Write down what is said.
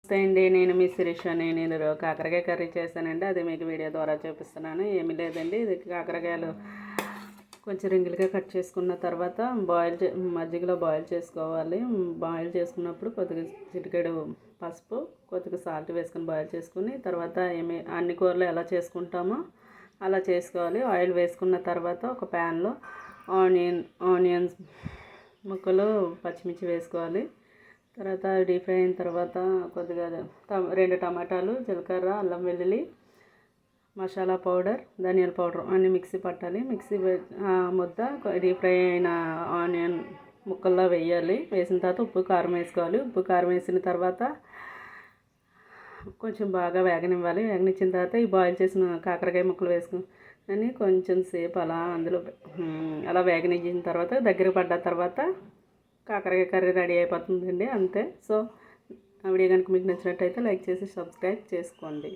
నమస్తే అండి, నేను మీ శిరీషని. నేను కాకరకాయ కర్రీ చేశానండి. అది మీకు వీడియో ద్వారా చూపిస్తున్నాను. ఏమీ లేదండి, ఇది కాకరకాయలు కొంచెం రింగులుగా కట్ చేసుకున్న తర్వాత మజ్జిగలో బాయిల్ చేసుకోవాలి. బాయిల్ చేసుకున్నప్పుడు కొద్దిగా చిటికెడు పసుపు, కొద్దిగా సాల్ట్ వేసుకొని బాయిల్ చేసుకుని తర్వాత అన్ని కూరలు ఎలా చేసుకుంటామో అలా చేసుకోవాలి. ఆయిల్ వేసుకున్న తర్వాత ఒక ప్యాన్లో ఆనియన్స్ ముక్కలు, పచ్చిమిర్చి వేసుకోవాలి. తర్వాత డీప్ ఫ్రై అయిన తర్వాత కొద్దిగా 2 టమాటాలు, జీలకర్ర, అల్లం వెల్లుల్లి, మసాలా పౌడర్, ధనియాల పౌడర్ అన్నీ మిక్సీ పట్టాలి. ముద్ద డీప్ ఫ్రై అయిన ఆనియన్ ముక్కల్లో వేయాలి. వేసిన తర్వాత ఉప్పు కారం వేసుకోవాలి. ఉప్పు కారం వేసిన తర్వాత కొంచెం బాగా వేగనివ్వాలి. వేగనిచ్చిన తర్వాత ఈ బాయిల్ చేసిన కాకరకాయ ముక్కలు వేసుకుని కొంచెం సేపు అందులో అలా వేగనిచ్చిన తర్వాత దగ్గర పడ్డ తర్వాత కాకరకాయ కర్రీ రెడీ అయిపోతుందండి, అంతే. సో ఆ వీడియో కనుక మీకు నచ్చినట్టయితే లైక్ చేసి సబ్స్క్రైబ్ చేసుకోండి.